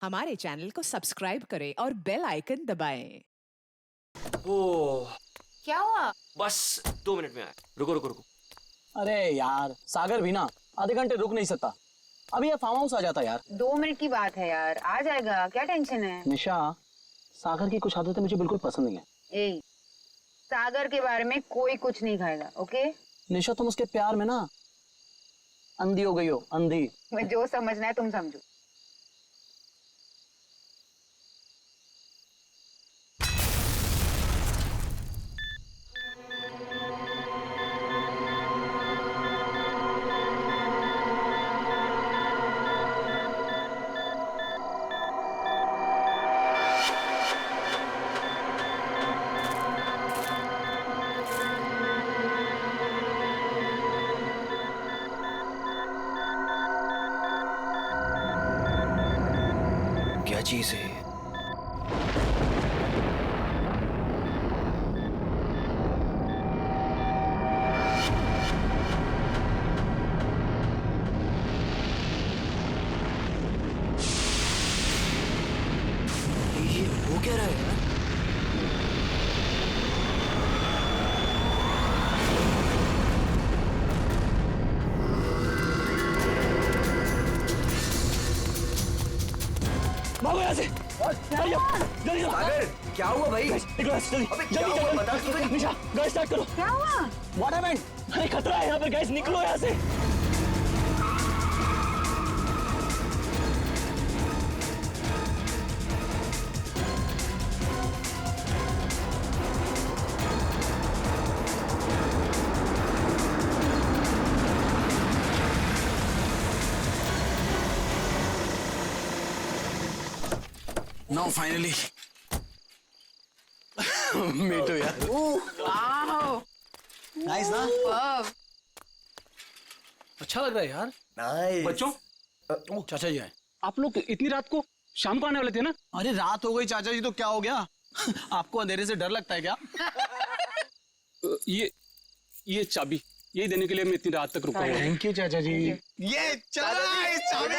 हमारे चैनल को सब्सक्राइब करें और बेल आइकन दबाएं। ओह, क्या हुआ? बस 2 मिनट में आया। रुको रुको रुको। अरे यार सागर भी ना आधे घंटे रुक नहीं सकता। अभी ये फार्म हाउस आ जाता यार। 2 मिनट की बात है यार, आ जाएगा, क्या टेंशन है? निशा, सागर की कुछ आदतें मुझे बिल्कुल पसंद नहीं है। ए, सागर के बारे में कोई कुछ नहीं खाएगा, ओके? निशा, तुम उसके प्यार में ना अंधी हो गई हो, अंधी। मैं जो समझना है तुम समझो। क्या चीज है? ये हो क्या रहा है यार? भागो यहाँ से। जल्दी सागर, क्या हुआ भाई? जल्दी अबे क्या हुआ? बता तो सही। निशा, गैस स्टार्ट करो। क्या हुआ? What happened? अरे खतरा है यहाँ पर, गैस निकलो यहाँ से। Now finally. Me too यार। वाओ, Nice ना? वाव। अच्छा लग रहा है यार। नाइस। बच्चों, ओ चाचा जी आए। आप लोग इतनी रात को शाम को आने वाले थे ना? अरे रात हो गई चाचा जी तो क्या हो गया? आपको अंधेरे से डर लगता है क्या? ये चाबी यही देने के लिए मैं इतनी रात तक रुका हुआ हूँ। थैंक यू चाचा जी। ये चला इस चाबी।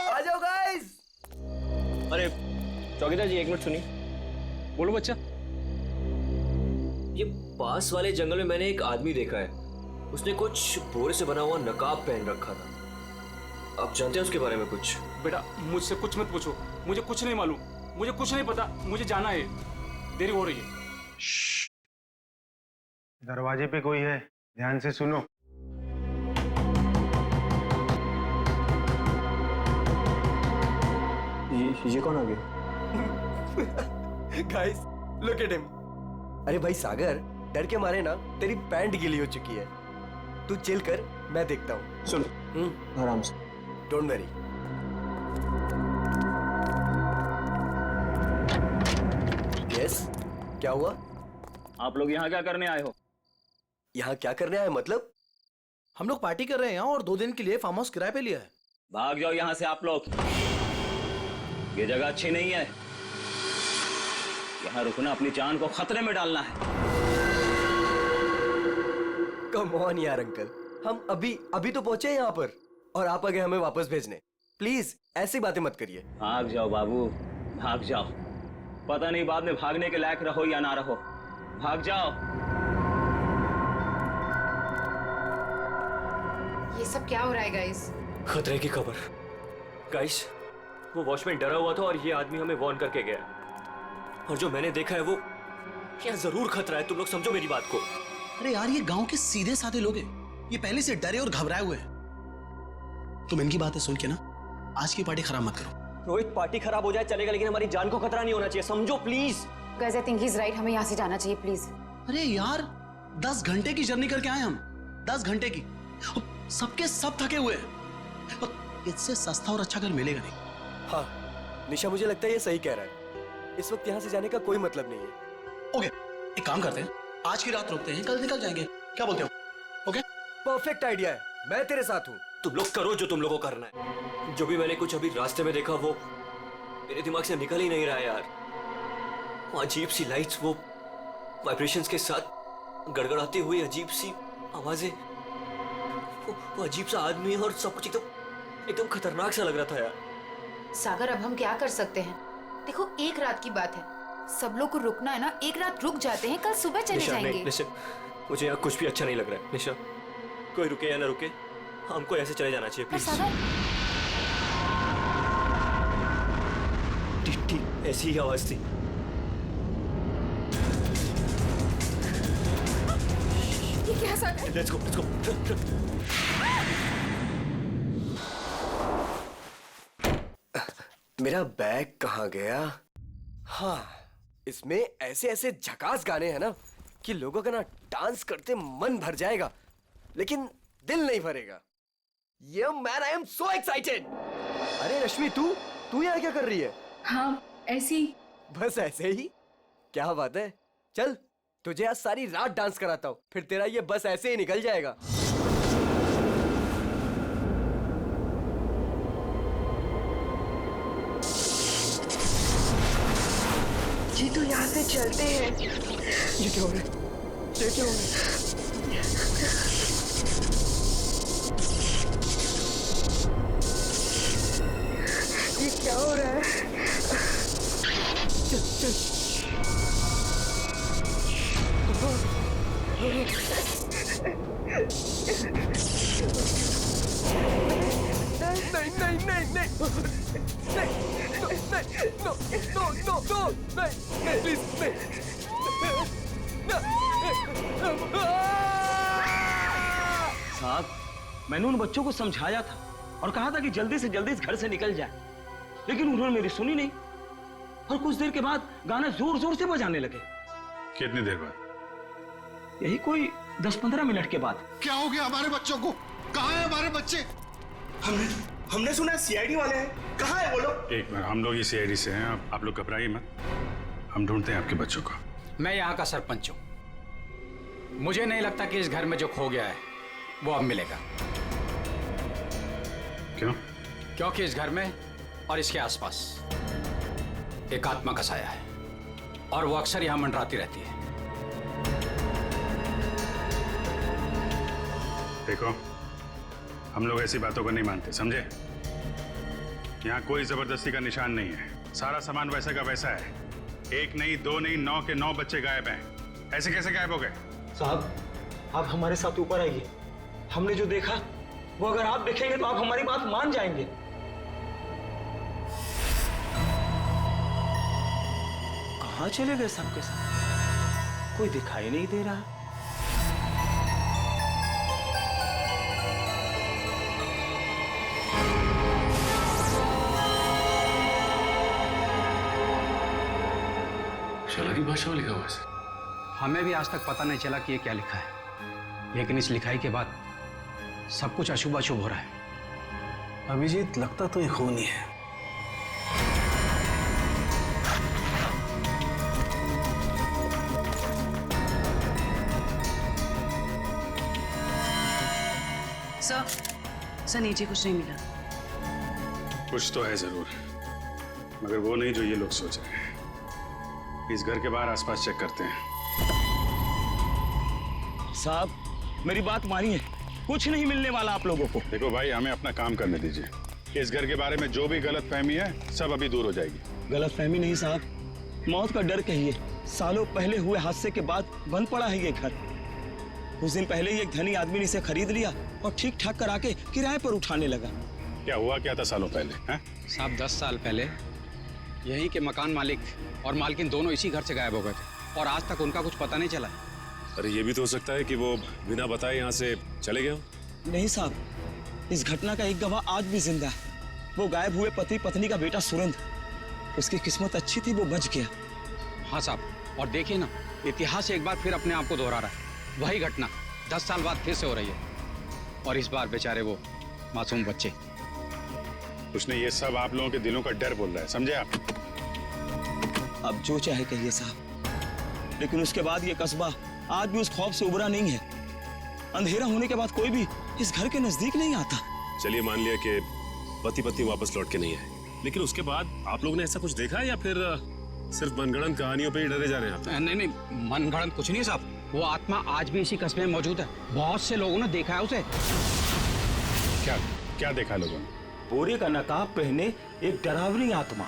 आ जाओ गाइस। अरे चौकीदार जी, 1 मिनट सुनिए। बोलो बच्चा। ये पास वाले जंगल में मैंने एक आदमी देखा है। उसने कुछ बोरे से बना हुआ नकाब पहन रखा था। आप जानते हैं उसके बारे में कुछ? बेटा मुझसे कुछ मत पूछो, मुझे कुछ नहीं मालूम, मुझे कुछ नहीं पता, मुझे जाना है, देरी हो रही है। दरवाजे पे कोई है, ध्यान से सुनो। ये कौन आ गया? Guys, look at him. अरे भाई सागर, डर के मारे ना तेरी पैंट गीली हो चुकी है। तू चिल कर, मैं देखता हूँ। सुन, आराम से। Don't worry. यस, क्या हुआ? आप लोग यहाँ क्या करने आए हो? यहाँ क्या करने आए मतलब? हम लोग पार्टी कर रहे हैं यहाँ और 2 दिन के लिए फार्म हाउस किराए पे लिया है। भाग जाओ यहाँ से आप लोग, ये जगह अच्छी नहीं है। यहाँ रुकना अपनी जान को खतरे में डालना है। कम ऑन यार अंकल, हम अभी तो पहुंचे हैं यहाँ पर और आप आ गए हमें वापस भेजने। प्लीज ऐसी बातें मत करिए। भाग जाओ बाबू, भाग जाओ। पता नहीं बाद में भागने के लायक रहो या ना रहो। भाग जाओ। ये सब क्या हो रहा है गाइस? खतरे की खबर। गाइस, वो वॉचमैन डरा हुआ था और ये आदमी हमें वार्न करके गया। और जो मैंने देखा है वो क्या जरूर खतरा है। तुम लोग समझो मेरी बात को। अरे यार, ये गांव के सीधे साधे लोग हैं, ये पहले से डरे और घबराए हुए हैं। तुम इनकी बातें सुन के ना आज की पार्टी खराब मत करो। रोहित, पार्टी खराब हो जाए चलेगा, लेकिन हमारी जान को खतरा नहीं होना चाहिए, समझो please. Guys, I think he is right, हमें यहाँ से जाना चाहिए प्लीज। अरे यार, 10 घंटे की जर्नी करके आए हम, 10 घंटे की। सबके सब थके हुए हैं और इससे सस्ता और अच्छा घर मिलेगा नहीं। हाँ निशा, मुझे लगता है ये सही कह रहा है। इस वक्त यहाँ से जाने का कोई मतलब नहीं है। ओके, एक काम करते हैं, आज की रात रुकते हैं, कल निकल जाएंगे। क्या बोलते हो? ओके, परफेक्ट आइडिया है, मैं तेरे साथ हूँ। तुम लोग करो जो तुम लोगों को करना है। जो भी मैंने कुछ अभी रास्ते में देखा वो मेरे दिमाग से निकल ही नहीं रहा है यार। वो अजीब सी लाइट्स, वो वाइब्रेशंस के साथ गड़गड़ाती हुई अजीब सी आवाजें, वो अजीब सा आदमी और सब कुछ एकदम एकदम खतरनाक सा लग रहा था यार। सागर अब हम क्या कर सकते हैं? देखो एक रात की बात है, सब लोग को रुकना है ना, एक रात रुक जाते हैं, कल सुबह चले निशा, जाएंगे। नहीं, निशा, मुझे यहाँ कुछ भी अच्छा नहीं लग रहा है। निशा, कोई रुके या ना रुके, हमको ऐसे चले जाना चाहिए पर प्लीज। सागर, ठीक ठीक ऐसी ही आवाज थी। ये क्या है सागर? Let's go, let's go. मेरा बैग कहाँ गया? हाँ, इसमें ऐसे ऐसे झकास गाने हैं ना कि लोगों का ना डांस करते मन भर जाएगा, लेकिन दिल नहीं भरेगा। ये man, I am so excited. अरे रश्मि, तू यहाँ क्या कर रही है? हाँ ऐसी। बस ऐसे ही? क्या बात है, चल तुझे आज सारी रात डांस कराता हूँ, फिर तेरा ये बस ऐसे ही निकल जाएगा। जी तो यहाँ से चलते हैं। ये क्या हो रहा है? ये क्या हो रहा है? ये क्या हो रहा है? चल चल। नहीं नहीं नहीं नहीं नो नो नो नो नहीं प्लीज नहीं। साहब, मैंने उन बच्चों को समझाया था और कहा था कि जल्दी से जल्दी इस घर से निकल जाए, लेकिन उन्होंने मेरी सुनी नहीं और कुछ देर के बाद गाना जोर जोर से बजाने लगे। कितनी देर बाद? यही कोई 10-15 मिनट के बाद। क्या हो गया हमारे बच्चों को? कहाँ है हमारे बच्चे? हमने सुना सीआईडी वाले हैं, कहाँ है वो लोग? एक मिनट, हम लोग ये सीआईडी से हैं, आप लोग घबराइए मत, हम ढूंढते हैं आपके बच्चों को। मैं यहाँ का सरपंच हूँ, मुझे नहीं लगता कि इस घर में जो खो गया है वो अब मिलेगा। क्यों? क्योंकि इस घर में और इसके आसपास एक आत्मा का साया है और वो अक्सर यहाँ मंडराती रहती है। देखो, हम लोग ऐसी बातों को नहीं मानते, समझे? यहाँ कोई जबरदस्ती का निशान नहीं है, सारा सामान वैसा का वैसा है। एक नहीं, दो नहीं, 9 के 9 बच्चे गायब हैं। ऐसे कैसे गायब हो गए? साहब, आप हमारे साथ ऊपर आइए, हमने जो देखा वो अगर आप देखेंगे तो आप हमारी बात मान जाएंगे। कहाँ चले गए सबके सब? कोई दिखाई नहीं दे रहा। की भाषा में लिखा हुआ है। हमें भी आज तक पता नहीं चला कि ये क्या लिखा है, लेकिन इस लिखाई के बाद सब कुछ अशुभ अशुभ हो रहा है। अभिजीत, लगता तो ये खून ही है। सर नीचे कुछ नहीं मिला। कुछ तो है जरूर, मगर वो नहीं जो ये लोग सोच रहे हैं। इस घर के बाहर आसपास चेक करते हैं। साहब, मेरी बात मानिए, कुछ नहीं मिलने वाला आप लोगों को। देखो भाई, हमें अपना काम करने दीजिए। इस घर के बारे में जो भी गलत फहमी है सब अभी दूर हो जाएगी। गलत फहमी नहीं साहब, मौत का डर कहिए। सालों पहले हुए हादसे के बाद बंद पड़ा है ये घर। कुछ दिन पहले ही एक धनी आदमी ने इसे खरीद लिया और ठीक ठाक करा के किराए पर उठाने लगा। क्या हुआ क्या था सालों पहले? साहब, 10 साल पहले यहीं के मकान मालिक और मालकिन दोनों इसी घर से गायब हो गए थे और आज तक उनका कुछ पता नहीं चला। अरे ये भी तो हो सकता है कि वो बिना बताए यहाँ से चले गए हो। नहीं साहब, इस घटना का एक गवाह आज भी जिंदा है। वो गायब हुए पति पत्नी का बेटा सुरेंद्र। उसकी किस्मत अच्छी थी, वो बच गया। हाँ साहब, और देखिए ना, इतिहास एक बार फिर अपने आप को दोहरा रहा है। वही घटना 10 साल बाद फिर से हो रही है और इस बार बेचारे वो मासूम बच्चे। उसने ये सब आप लोगों के दिलों का डर बोल रहा है, समझे आप? अब जो चाहे कहिए साहब, लेकिन उसके बाद ये कस्बा आज भी उस खौफ से उबरा नहीं है। अंधेरा होने के बाद कोई भी इस घर के नजदीक नहीं आता। चलिए मान लिया कि पति पत्नी वापस लौट के नहीं आए, लेकिन उसके बाद आप लोगों ने ऐसा कुछ देखा है या फिर सिर्फ मनगढ़ंत कहानियों पे ही डरे जा रहे हैं आप? नहीं, मनगढ़ंत कुछ नहीं साहब। वो आत्मा आज भी इसी कस्बे में मौजूद है। बहुत से लोगों ने देखा है उसे। क्या क्या देखा लोगों ने? बोरे का नकाब पहने एक डरावनी आत्मा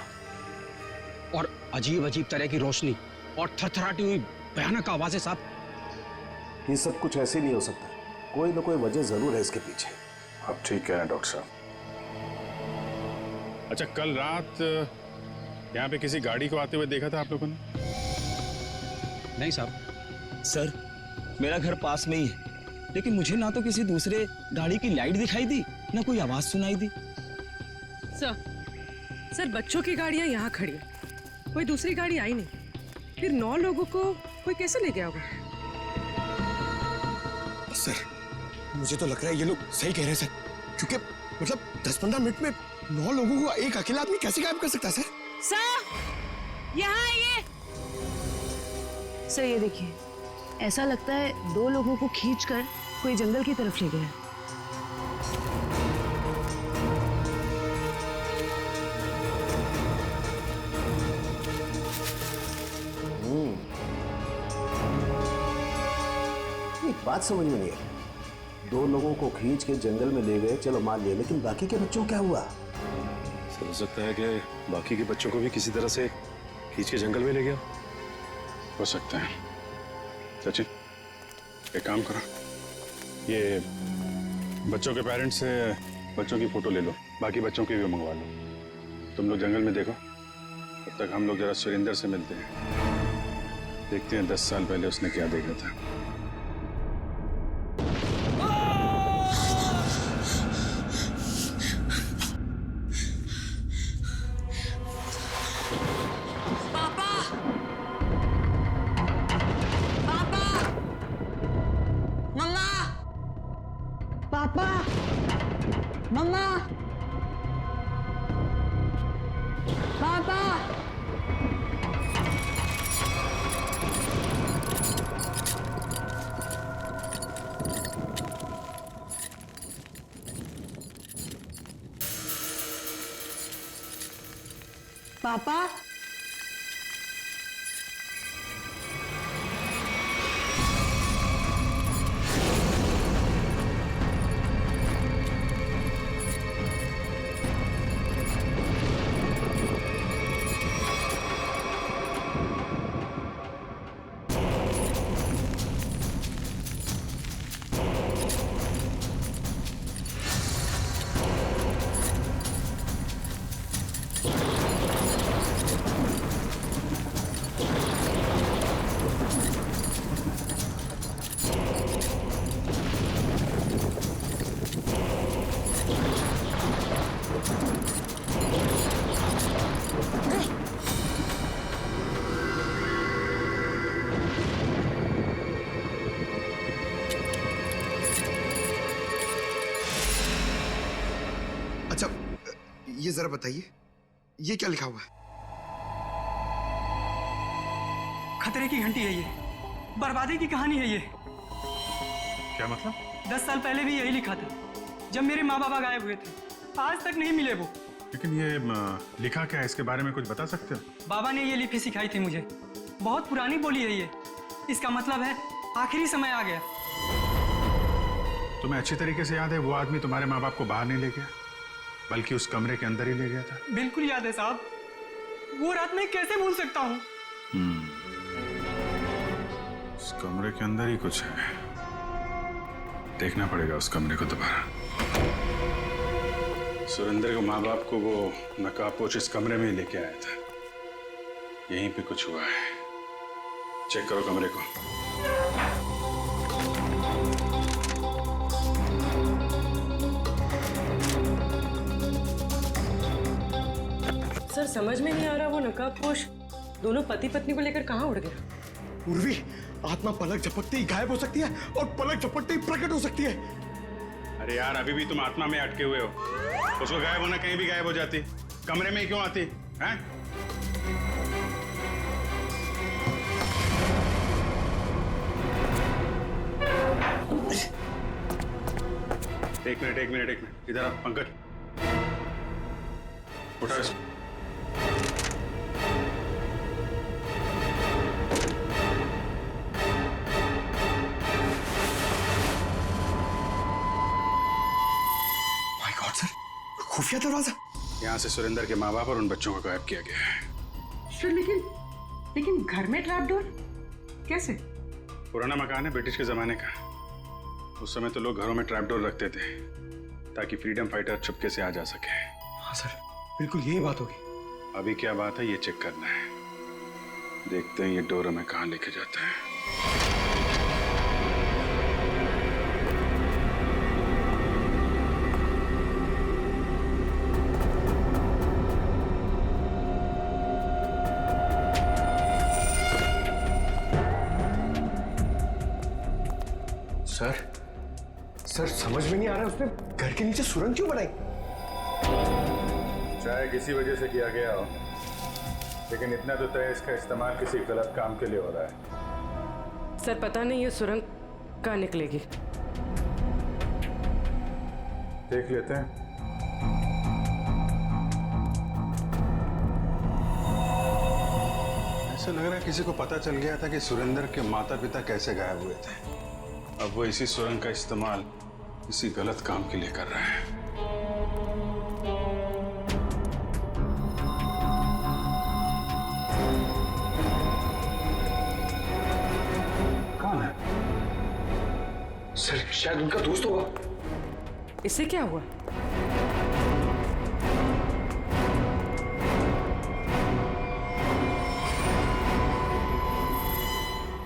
और अजीब अजीब तरह की रोशनी और थरथराती हुई भयानक आवाजें साहब। ये सब कुछ ऐसे नहीं हो सकता, कोई ना कोई वजह जरूर है इसके पीछे। आप ठीक कह रहे हैं डॉक्टर साहब। अच्छा, कल रात यहाँ पे किसी गाड़ी को आते हुए देखा था आप लोगों ने? नहीं साहब। सर, मेरा घर पास में ही है, लेकिन मुझे ना तो किसी दूसरे गाड़ी की लाइट दिखाई दी, ना कोई आवाज सुनाई दी। सर बच्चों की गाड़ियां यहाँ खड़ी है, कोई दूसरी गाड़ी आई नहीं, फिर 9 लोगों को कोई कैसे ले गया होगा? सर, मुझे तो लग रहा है ये लोग सही कह रहे हैं सर, क्योंकि मतलब 10-15 मिनट में 9 लोगों को एक अकेला आदमी कैसे गायब कर सकता है सर? सर यहाँ आइए। सर ये देखिए, ऐसा लगता है 2 लोगों को खींचकर कोई जंगल की तरफ ले गया। एक बात समझ में नहीं आई, 2 लोगों को खींच के जंगल में ले गए, चलो मान लिया, लेकिन बाकी के बच्चों क्या हुआ? हो सकता है कि बाकी के बच्चों को भी किसी तरह से खींच के जंगल में ले गया। हो सकता है। सचिन, एक काम करो, ये बच्चों के पेरेंट्स से बच्चों की फोटो ले लो, बाकी बच्चों की भी मंगवा लो। तुम लोग जंगल में देखो, तब तक हम लोग जरा सुरेंद्र से मिलते हैं, देखते हैं 10 साल पहले उसने क्या देखा था। पापा, अच्छा, ये जरा बताइए, ये क्या लिखा हुआ है? खतरे की घंटी है ये, बर्बादी की कहानी है ये। क्या मतलब? 10 साल पहले भी यही लिखा था, जब मेरे माँ बाबा गायब हुए थे, आज तक नहीं मिले वो। लेकिन ये लिखा क्या है, इसके बारे में कुछ बता सकते हो? बाबा ने ये लिपि सिखाई थी मुझे, बहुत पुरानी बोली है ये। इसका मतलब है आखिरी समय आ गया। तुम्हें अच्छी तरीके से याद है वो आदमी तुम्हारे माँ बाप को बाहर नहीं ले गया, बल्कि उस कमरे के अंदर ही ले गया था? बिल्कुल याद है साहब, वो रात मैं कैसे भूल सकता हूँ। उस कमरे के अंदर ही कुछ है, देखना पड़ेगा उस कमरे को दोबारा। सुरेंद्र के माँ बाप को वो नकाबपोश इस कमरे में ही लेके आया था, यहीं पे कुछ हुआ है। चेक करो कमरे को। सर समझ में नहीं आ रहा, वो नकाबपोश दोनों पति पत्नी को लेकर कहाँ उड़ गया? उर्वी, आत्मा पलक झपकते ही गायब हो सकती है और पलक झपकते ही प्रकट हो सकती है। अरे यार, अभी भी तुम आत्मा में अटके हुए हो। उसको गायब होना कहीं भी गायब हो जाती, कमरे में ही क्यों आती हैं? एक मिनट, इधर आ पंकज, उठा इसको। खुफिया दरवाजा? यहाँ से सुरेंद्र के माँ बाप और उन बच्चों को गायब किया गया है। सर लेकिन घर में ट्रैप डोर कैसे? पुराना मकान है ब्रिटिश के जमाने का। उस समय तो लोग घरों में ट्रैप डोर रखते थे ताकि फ्रीडम फाइटर चुपके से आ जा सके। हाँ सर, बिल्कुल यही बात होगी। अभी क्या बात है ये चेक करना है। देखते हैं ये डोर हमें कहाँ लेके जाता है। सर समझ में नहीं आ रहा उसने घर के नीचे सुरंग क्यों बनाई? चाहे किसी वजह से किया गया हो, लेकिन इतना तो तय इसका इस्तेमाल किसी गलत काम के लिए हो रहा है। सर पता नहीं ये सुरंग कहाँ निकलेगी। देख लेते हैं। ऐसा लग रहा है किसी को पता चल गया था कि सुरेंद्र के माता पिता कैसे गायब हुए थे। अब वो इसी सुरंग का इस्तेमाल किसी गलत काम के लिए कर रहा है। कौन है? सर शायद उनका दोस्त होगा। इससे क्या हुआ?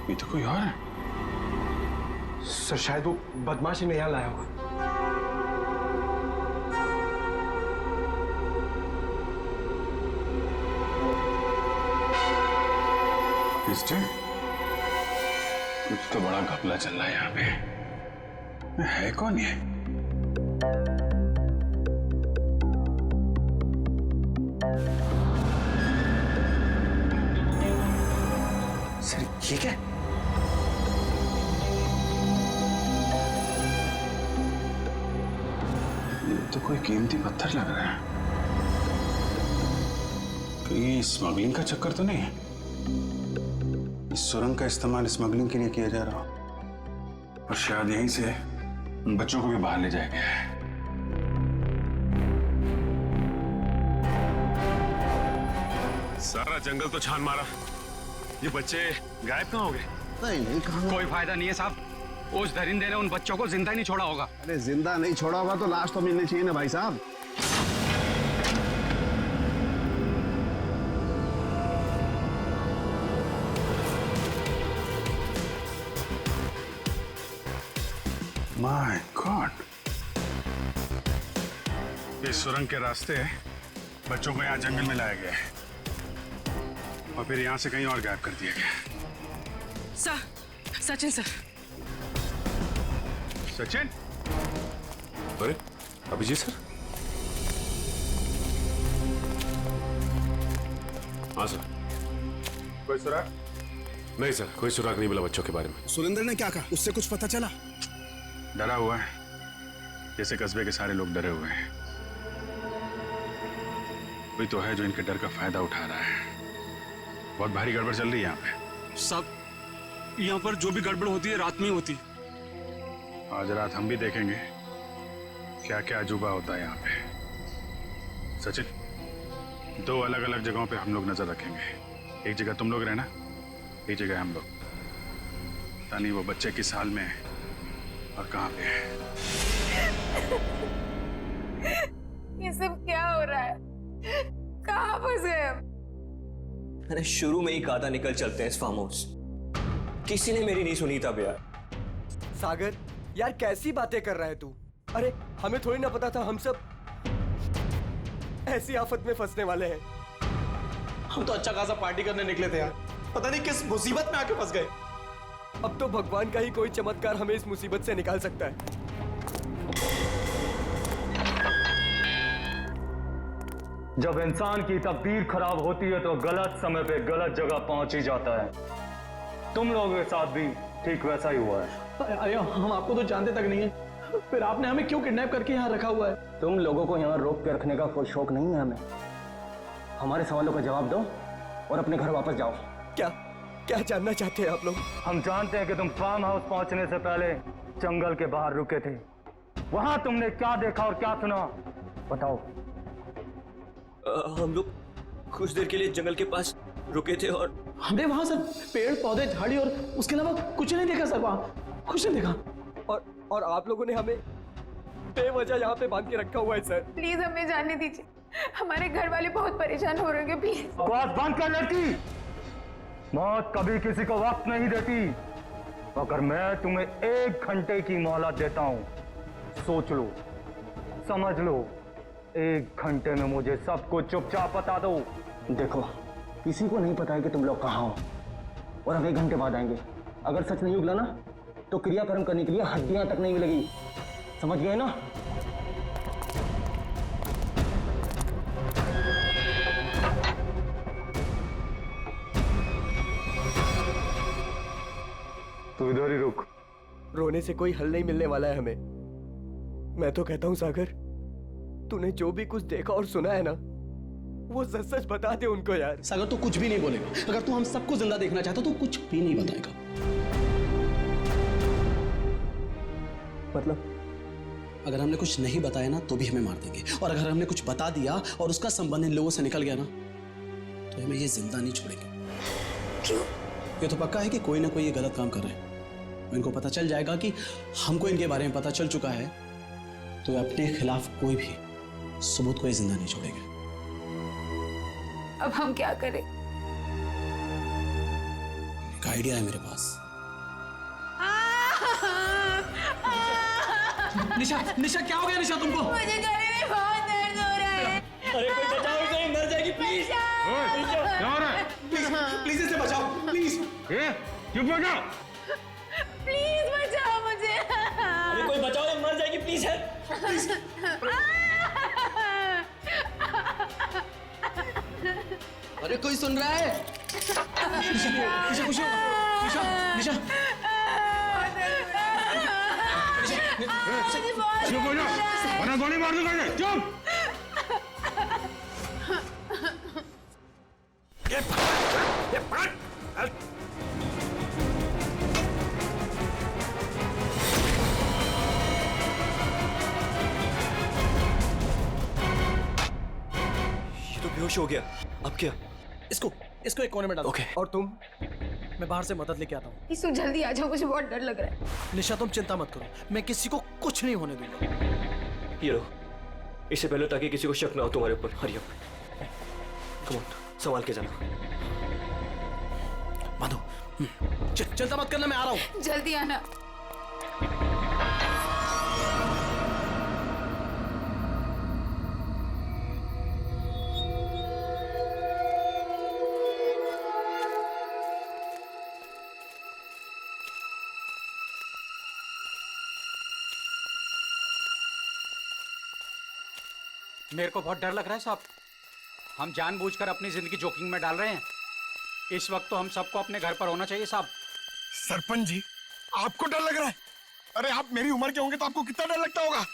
ये तो कोई और है। सर शायद वो बदमाशी में यहाँ लाया होगा। कुछ तो बड़ा घपला चल रहा है यहाँ पे। है कौन ये? सर ये क्या? तो कोई कीमती पत्थर लग रहा है। कहीं स्मगलिंग का चक्कर तो नहीं है? इस सुरंग का इस्तेमाल स्मगलिंग के लिए किया जा रहा हो और शायद यहीं से उन बच्चों को भी बाहर ले जाया गया है। सारा जंगल तो छान मारा, ये बच्चे गायब कहाँ हो गए? नहीं कहाँ? कोई फायदा नहीं है साहब, उस दरिंदे ने उन बच्चों को जिंदा नहीं छोड़ा होगा। अरे जिंदा नहीं छोड़ा होगा तो लाश तो मिलनी चाहिए ना भाई साहब। माय गॉड, इस सुरंग के रास्ते बच्चों को यहाँ जंगल में लाया गया है और फिर यहाँ से कहीं और गायब कर दिया गया। सचिन सर। सचिन? अरे अभिजीत सर। हाँ सर। कोई सुराग? नहीं सर, कोई सुराग नहीं मिला बच्चों के बारे में। सुरेंद्र ने क्या कहा? उससे कुछ पता चला? डरा हुआ है, जैसे कस्बे के सारे लोग डरे हुए हैं। कोई तो है जो इनके डर का फायदा उठा रहा है। बहुत भारी गड़बड़ चल रही है यहाँ पे। सब यहाँ पर जो भी गड़बड़ होती है रात में ही होती। आज रात हम भी देखेंगे क्या क्या अजूबा होता है यहाँ पे। सचिन, 2 अलग अलग जगहों पे हम लोग नजर रखेंगे। एक जगह तुम लोग रहना, एक जगह हम लोग। पता नहीं वो बच्चे किस हाल में है और कहाँ पे है। ये सब क्या हो रहा है? कहाँ फंस गए हम? मैंने शुरू में ही कहा था निकल चलते हैं इस फार्म हाउस। किसी ने मेरी नहीं सुनी तब यार। सागर यार कैसी बातें कर रहा है तू? अरे हमें थोड़ी ना पता था हम सब ऐसी आफत में फंसने वाले हैं। हम तो अच्छा खासा पार्टी करने निकले थे यार, पता नहीं किस मुसीबत में आके फंस गए। अब तो भगवान का ही कोई चमत्कार हमें इस मुसीबत से निकाल सकता है। जब इंसान की तकदीर खराब होती है तो गलत समय पे गलत जगह पहुंच ही जाता है। तुम लोगों के साथ भी ठीक वैसा ही हुआ है। अरे हम आपको तो जानते तक नहीं है, फिर आपने हमें क्यों किडनैप करके यहाँ रखा हुआ है? तुम लोगों को यहाँ रोक के रखने का कोई शौक नहीं है हमें। हमारे सवालों का जवाब दो और अपने घर वापस जाओ। क्या जानना चाहते हैं आप लोग? हम जानते हैं कि तुम फार्म हाउस पहुंचने से पहले जंगल के बाहर रुके थे। वहां तुमने क्या देखा और क्या सुना, बताओ। हम लोग कुछ देर के लिए जंगल के पास रुके थे और हमने वहां सर पेड़ पौधे झाड़ी और उसके अलावा कुछ नहीं देखा सर, वहां कुछ नहीं देखा। और आप लोगों ने हमें बेवजह यहाँ पे बांध के रखा हुआ है सर। प्लीज हमें जाने दीजिए, हमारे घर वाले बहुत परेशान हो रहे हैं, प्लीज। आवाज बंद कर लड़की, मौत कभी किसी को वक्त नहीं देती। अगर मैं तुम्हें 1 घंटे की मोहलत देता हूं, सोच लो, समझ लो, 1 घंटे में मुझे सब कुछ चुपचाप बता दो। देखो, किसी को नहीं पता है कि तुम लोग कहाँ हो, और हम 1 घंटे बाद आएंगे। अगर सच नहीं उगला ना, तो क्रियाकर्म करने के लिए हड्डियां तक नहीं मिलेगी, समझ गए ना? तू इधर ही रुक। रोने से कोई हल नहीं मिलने वाला है हमें। मैं तो कहता हूं सागर, तूने जो भी कुछ देखा और सुना है ना, वो सच सच बता दे उनको यार। सागर तू कुछ भी नहीं बोलेगा। अगर तू हम सबको जिंदा देखना चाहता तो कुछ भी नहीं बताएगा। मतलब अगर हमने कुछ नहीं बताया ना तो भी हमें मार देंगे, और अगर हमने कुछ बता दिया और उसका संबंध इन लोगों से निकल गया ना, तो हमें ये जिंदा नहीं छोड़ेंगे। ये तो पक्का है कि कोई ना कोई ये गलत काम कर रहे हैं। इनको पता चल जाएगा कि हमको इनके बारे में पता चल चुका है, तो अपने खिलाफ कोई भी सबूत को ये जिंदा नहीं छोड़ेंगे। अब हम क्या करें? एक आइडिया है मेरे पास। निशा, निशा क्या हो गया निशा तुमको? मुझे गले में बहुत दर्द हो रहा है। अरे कोई बचाओ इसे, मर जाएगी प्लीज। क्या हो रहा है? प्लीज इसे बचाओ प्लीज। चुप हो जाओ। प्लीज बचाओ मुझे। अरे कोई बचाओ, ये मर जाएगी प्लीज है। प्लीज। अरे कोई सुन रहा है? निशा खुश हो? निशा निशा चुप हो जाओ, वरना गोली मार दूंगा। चुप। ये तो बेहोश हो गया। अब क्या? इसको एक कोने में डालो। ओके। और तुम? मैं बाहर से मदद लेके आता हूँ। इसको जल्दी आ जाओ, मुझे बहुत डर लग रहा है। निशा तुम चिंता मत करो, मैं किसी को कुछ नहीं होने दूंगा। ये लो, इससे पहले ताकि किसी को शक ना हो तुम्हारे ऊपर। हरी अप, कम ऑन, संभाल के जाना। माधो, चिंता मत करना, मैं आ रहा हूँ। जल्दी आना। मेरे को बहुत डर लग रहा है साहब। हम जानबूझकर अपनी जिंदगी जोखिम में डाल रहे हैं। इस वक्त तो हम सबको अपने घर पर होना चाहिए साहब। सरपंच जी, आपको डर लग रहा है? अरे आप मेरी उम्र के होंगे तो आपको कितना डर लगता होगा?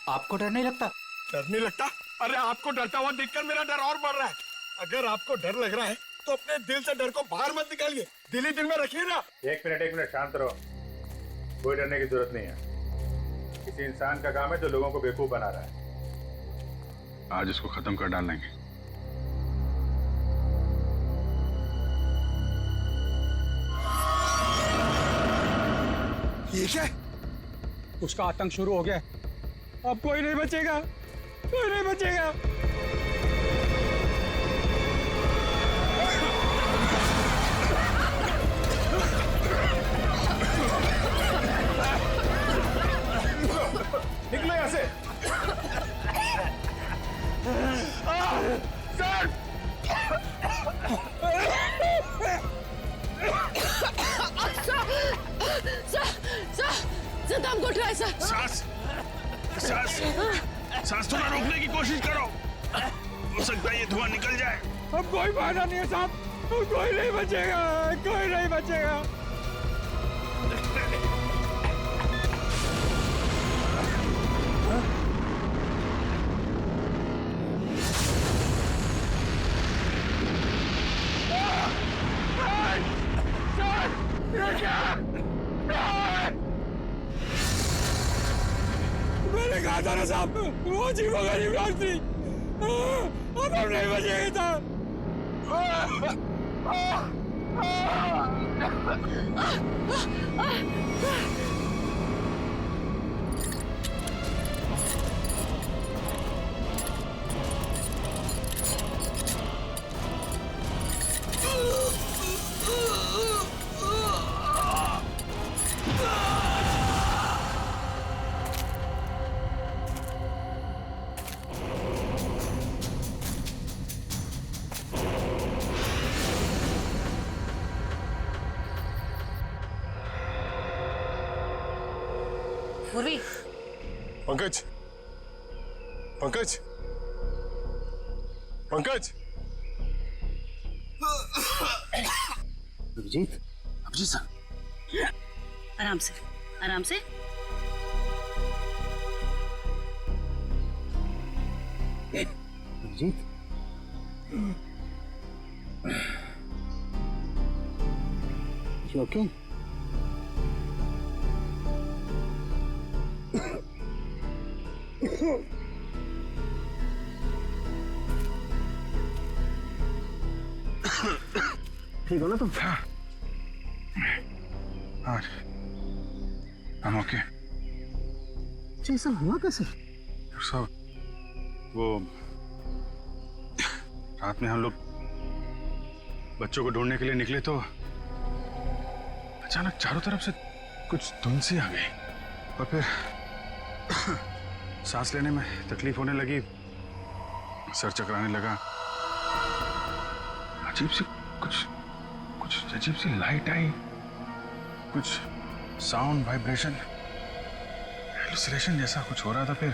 आपको डर नहीं लगता? डर नहीं लगता? अरे आपको डरता हुआ देखकर मेरा डर और बढ़ रहा है। अगर आपको डर लग रहा है तो अपने दिल से डर को बाहर मत निकालिए, दिल ही दिल में रखिए ना। एक मिनट शांत रहो। कोई डरने की जरूरत नहीं है। किसी इंसान का काम है जो लोगों को बेवकूफ बना रहा है। आज इसको खत्म कर डालेंगे। ये क्या? उसका आतंक शुरू हो गया। अब कोई नहीं बचेगा, कोई नहीं बचेगा। निकलो यहाँ से। सर! सर दम घुट रहा है सर। सांस थोड़ा रोकने की कोशिश करो, हो सकता है ये धुआं निकल जाए। अब कोई फायदा नहीं है साहब, कोई नहीं बचेगा, कोई नहीं बचेगा। मैंने कहा था ना साहब, वो जीवो गरीब थी। तुम नहीं बचेगी तुम। पूर्वी, पंकज, पंकज, पंकज। अभिजीत, अभिजीत सर, आराम से, आराम से। Abhijit, you okay? ठीक हो ना तुम? हाँ, I'm okay. ऐसा हुआ कैसे? सब वो रात में हम लोग बच्चों को ढूंढने के लिए निकले तो अचानक चारों तरफ से कुछ धुंध सी आ गई और फिर सांस लेने में तकलीफ होने लगी, सर चकराने लगा, अजीब सी कुछ अजीब सी लाइट आई, कुछ साउंड वाइब्रेशन, हेलुसिनेशन जैसा कुछ हो रहा था। फिर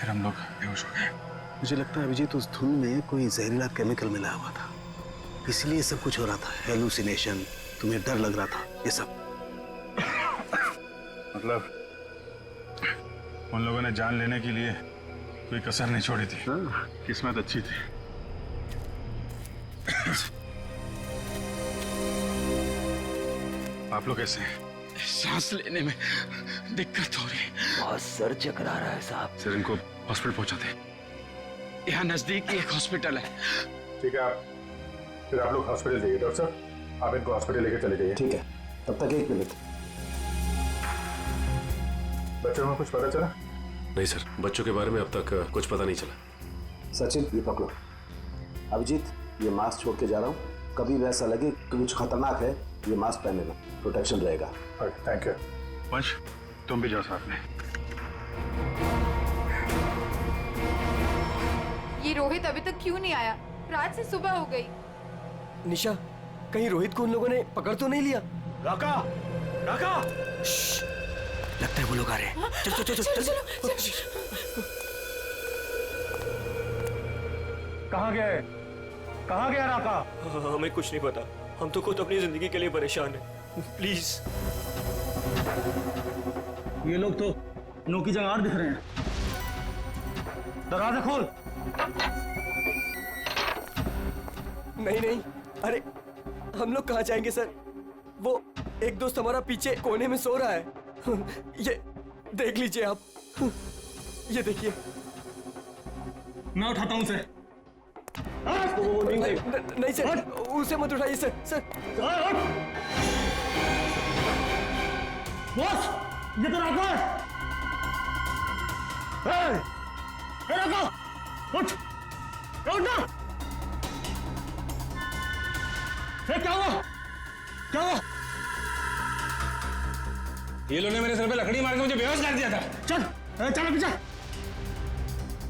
हम लोग बेहोश हो गए। मुझे लगता है अभिजीत उस धुन में कोई जहरीला केमिकल मिला हुआ था, इसलिए सब कुछ हो रहा था। हेलुसिनेशन, तुम्हें डर लग रहा था, ये सब। मतलब उन लोगों ने जान लेने के लिए कोई कसर नहीं छोड़ी थी। किस्मत अच्छी थी। आप लोग कैसे हैं? सांस लेने में दिक्कत हो रही है। बहुत सर चकरा रहा है साहब। सर इनको हॉस्पिटल पहुंचाते हैं। यहाँ नजदीक ही एक हॉस्पिटल है। ठीक है, फिर आप लोग हॉस्पिटल जाइए। डॉक्टर साहब, आप इनको हॉस्पिटल लेके चले जाइए। ठीक है, तब तक 1 मिनट। बच्चों को कुछ पता चला? नहीं सर, बच्चों के बारे में अब तक कुछ पता नहीं चला। सचिन, ये पकड़ो। अभिजीत, ये मास्क छोड़ के जा रहा हूँ। कभी भी ऐसा लगे कि कुछ खतरनाक है, ये मास्क पहन लेना, प्रोटेक्शन रहेगा। Thank you. वंश, तुम भी जाओ साथ में। ये रोहित अभी तक क्यों नहीं आया? रात से सुबह हो गई। निशा, कहीं रोहित को उन लोगों ने पकड़ तो नहीं लिया? राका, राका। लगता है वो लोग आ रहे हैं। चल चल चल चल चल। कहाँ गए? कहाँ गया राका? हमें कुछ नहीं पता। हम तो खुद अपनी जिंदगी के लिए परेशान हैं। प्लीज। ये लोग तो नो की जगह दिख रहे हैं। दरवाजा खोल। नहीं नहीं, अरे हम लोग कहाँ जाएंगे सर? वो एक दोस्त हमारा पीछे कोने में सो रहा है। ये देख लीजिए आप, ये देखिए। मैं उठाता हूँ उसे। नहीं सर, उसे मत उठाइए सर। सर बॉस, ये तो राका है। राका, उठ ना। क्या हुआ? क्या हुआ? ये लोगों ने मेरे सर पे लकड़ी मार के मुझे बेहोश कर दिया था। चल चल पीछे।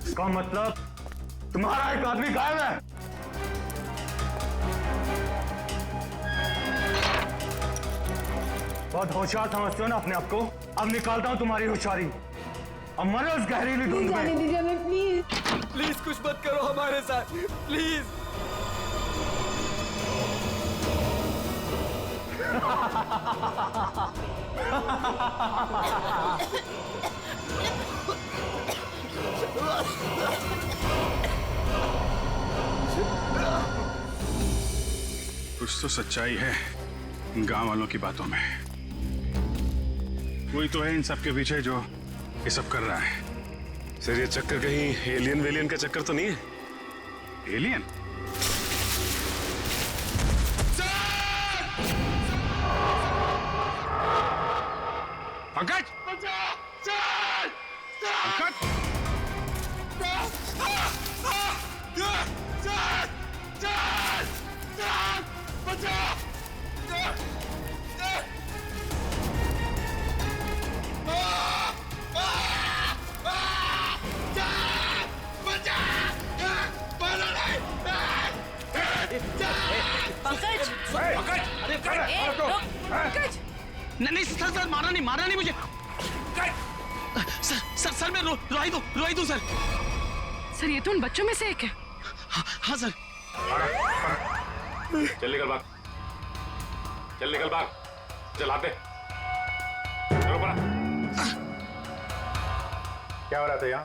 इसका मतलब तुम्हारा एक आदमी गायब है। बहुत होशियार समझते हो ना अपने आप को? अब निकालता हूं तुम्हारी होशियारी। अब मरो उस गहरीली धुंध में। जाने दीजिए हमें, प्लीज। प्लीज कुछ मत करो हमारे साथ, प्लीज। कुछ तो सच्चाई है इन गांव वालों की बातों में। कोई तो है इन सब के पीछे जो ये सब कर रहा है। सर ये चक्कर कहीं एलियन वेलियन का चक्कर तो नहीं है? एलियन? पंकज! पंकज! नहीं सर मारा नहीं मुझे। सर मैं रोई दूं सर। सर ये तो उन बच्चों में से एक है। हाँ सर। चल निकल भाग। चल आते। चलो पड़ा। क्या हो रहा था यहाँ?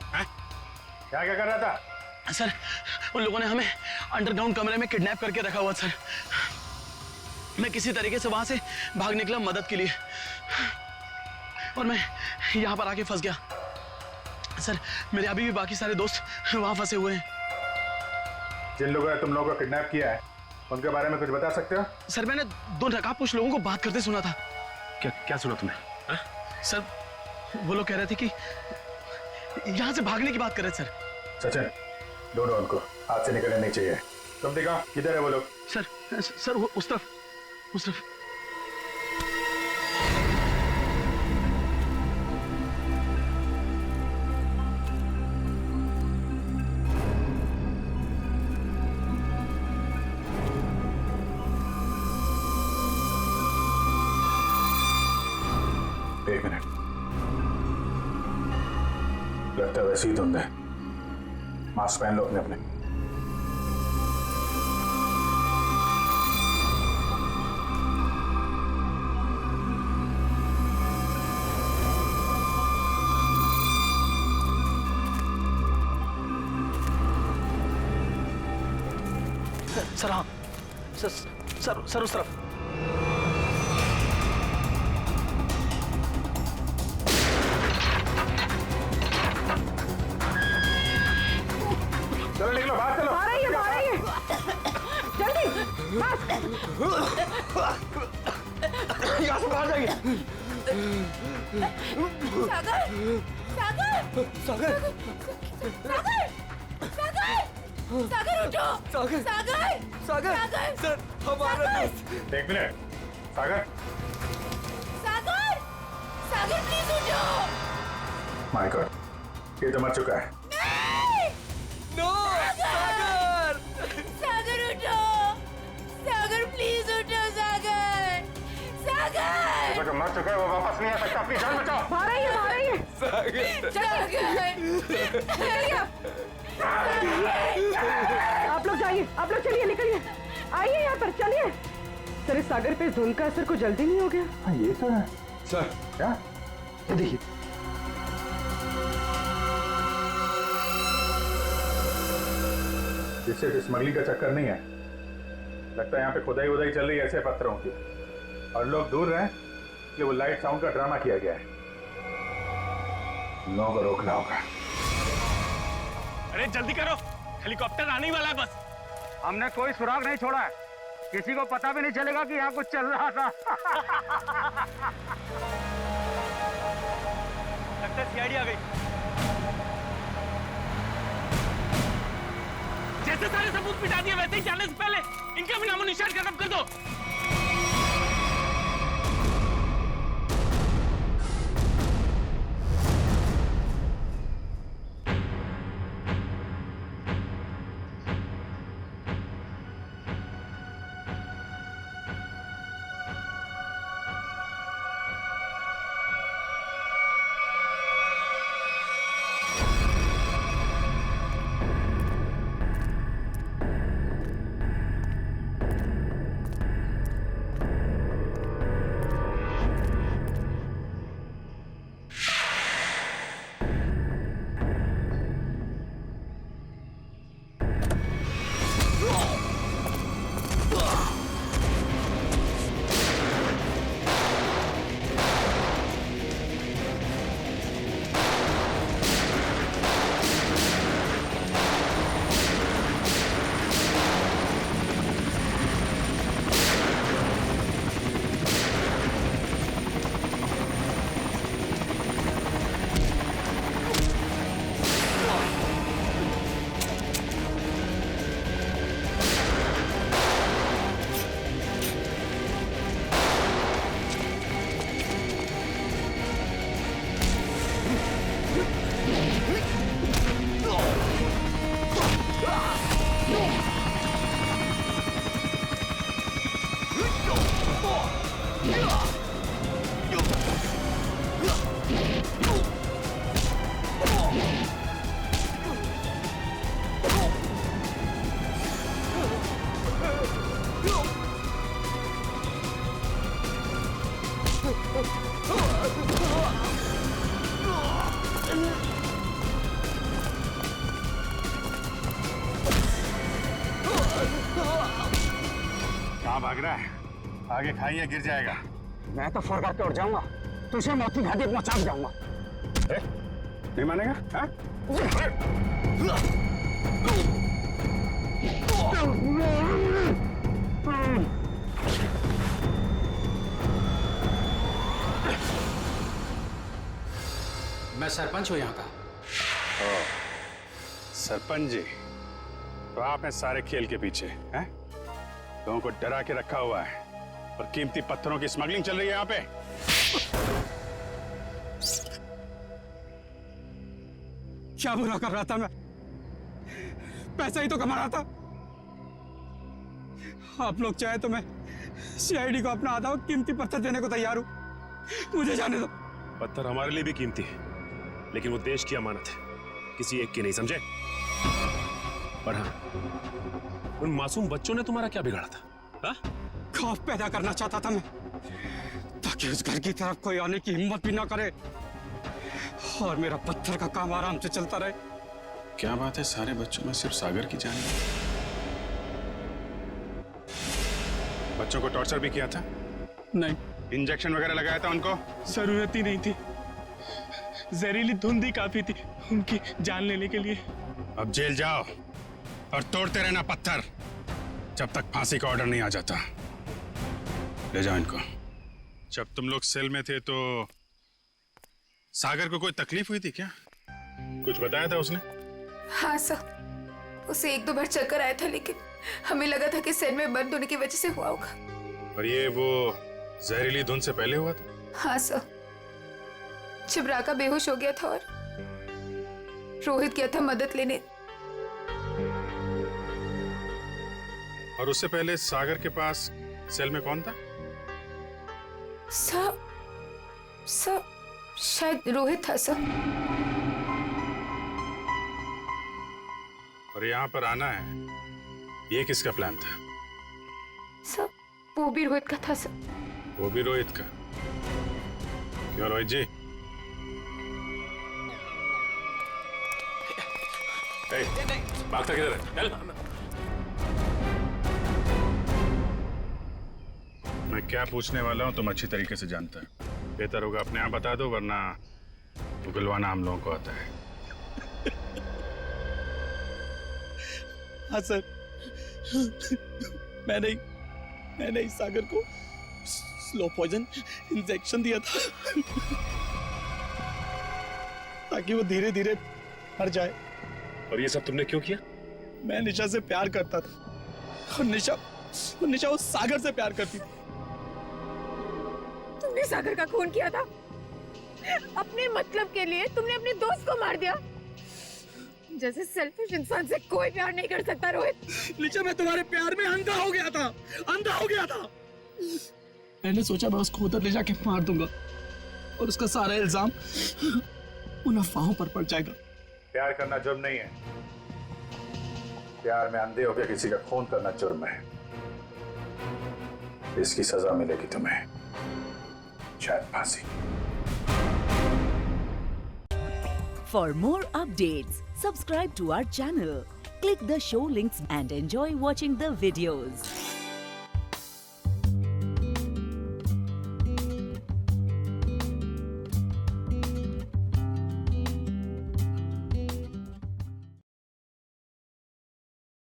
क्या कर रहा था? सर उन लोगों ने हमें अंडरग्राउंड कमरे में किडनैप करके रखा हुआ सर। मैं किसी तरीके से वहां से भाग निकला मदद के लिए और मैं यहाँ पर आके फंस गया सर। मेरे अभी भी बाकी सारे दोस्त वहां फंसे हुए हैं। जिन लोगों ने तुम लोगों को किडनैप किया है उनके बारे में कुछ बता सकते हो? सर मैंने 2 नकाबपोश लोगों को बात करते सुना था। क्या सुना तुमने? सर वो लोग कह रहे थे कि यहाँ से भागने की बात कर रहे थे सर। सचिन ढूंढो उनको, हाथ से निकलने नहीं चाहिए। तुम दिखाओ किधर है वो लोग? सर वो उस तरफ। एक मिनट, लगता है वैसे ही धुंध है। मास्क पहन लो अपने। सर हाँ सर उस तरफ। चलो निकलो, बाहर चलो। बाहर आइए जल्दी यहाँ से बाहर जाइए। सागर उठो। सागर सर हमारा एक मिनट। सागर प्लीज उठो। माय गॉड, ये तो मर चुका है। नो सागर उठो। सागर प्लीज उठो। सागर जो मर चुका है वो वापस नहीं आ सकता। अपनी जान बचाओ। बाहर आइए आप लोग जाइए, आप लोग चलिए, निकलिए, आइए यहाँ पर, चलिए। सर इस सागर पे इस धुंध का असर कुछ जल्दी नहीं हो गया? हाँ ये तो है सर। क्या? ये देखिए, इससे स्मगलिंग का चक्कर नहीं है। लगता है यहाँ पे खुदाई वुदाई चल रही है ऐसे पत्थरों की, और लोग दूर रहे इसलिए वो लाइट साउंड का ड्रामा किया गया है। लोगों को रोकना होगा। अरे जल्दी करो, हेलीकॉप्टर आने वाला है बस। हमने कोई सुराग नहीं छोड़ा है, किसी को पता भी नहीं चलेगा कि यहाँ कुछ चल रहा था। लगता है सीआईडी आ गई। जैसे सारे सबूत मिटा दिए वैसे ही जाने से पहले इनका भी नामो निशान खत्म कर दो। कहाँ भाग रहा है? आगे खाइए, गिर जाएगा। मैं तो फरका के उड़ जाऊंगा, तुझे मौत की घाटी पहुंचा जाऊंगा। नहीं मानेगा? हाँ? मैं सरपंच हूँ यहाँ का। सरपंच जी, तो आप हैं सारे खेल के पीछे, हैं? लोगों को डरा के रखा हुआ है और कीमती पत्थरों की स्मगलिंग चल रही है यहाँ पे। क्या बुरा कर रहा था मैं? पैसा ही तो कमा रहा था। आप लोग चाहे तो मैं सीआईडी को अपना आधा कीमती पत्थर देने को तैयार हूं। मुझे जाने दो। पत्थर हमारे लिए भी कीमती है, लेकिन वो देश की अमानत है, किसी एक की नहीं, समझे? पर हाँ, उन मासूम बच्चों ने तुम्हारा क्या बिगाड़ा था? हाँ? खौफ पैदा करना चाहता था मैं, ताकि उस घर की तरफ कोई आने की हिम्मत भी ना करे और मेरा पत्थर का काम आराम से चलता रहे। क्या बात है, सारे बच्चों में सिर्फ सागर की जान है? बच्चों को टॉर्चर भी किया था? नहीं। इंजेक्शन वगैरह लगाया था उनको? जरूरत ही नहीं थी, जहरीली धुंध ही काफी थी उनकी जान लेने के लिए। अब जेल जाओ और तोड़ते रहना पत्थर जब तक फांसी का ऑर्डर नहीं आ जाता। ले जाओ इनको। जब तुम लोग सेल में थे तो सागर को कोई तकलीफ हुई थी क्या? कुछ बताया था उसने? हाँ सर, उसे 1-2 बार चक्कर आया था, लेकिन हमें लगा था कि सेल में बंद होने की वजह से हुआ होगा। और ये वो जहरीली धुंध से पहले हुआ था? हाँ सर, जब राका बेहोश हो गया था और रोहित गया था मदद लेने। और उससे पहले सागर के पास सेल में कौन था? सर शायद रोहित था सर। और यहाँ पर आना है, ये किसका प्लान था? सर वो भी रोहित का था सर। वो भी रोहित का? क्यों रोहित जी? भागता किधर है? चल। मैं क्या पूछने वाला हूँ तुम अच्छी तरीके से जानता है। बेहतर होगा अपने आप बता दो, वरना उगलवाना हम लोगों को आता है। हाँ सर, मैंने इस सागर को स्लो पॉइजन इंजेक्शन दिया था ताकि वो धीरे धीरे मर जाए। और ये सब तुमने क्यों किया? मैं निशा से प्यार करता था और निशा उस सागर से प्यार करती थी। तुमने सागर का खून किया था अपने मतलब के लिए। तुमने अपने दोस्त को मार दिया। जैसे सेल्फिश इंसान से कोई प्यार नहीं कर सकता रोहित। निशा, मैं तुम्हारे प्यार में अंधा हो गया था। मैंने सोचा मैं उसको उधर ले जाके मार दूंगा और उसका सारा इल्जाम उन अफवाहों पर पड़ जाएगा। प्यार करना जुर्म नहीं है, प्यार में अंधे होकर किसी का खून करना जुर्म है। इसकी सजा मिलेगी तुम्हें, शायद फांसी। For more updates, subscribe to our channel, click the show links and enjoy watching the videos.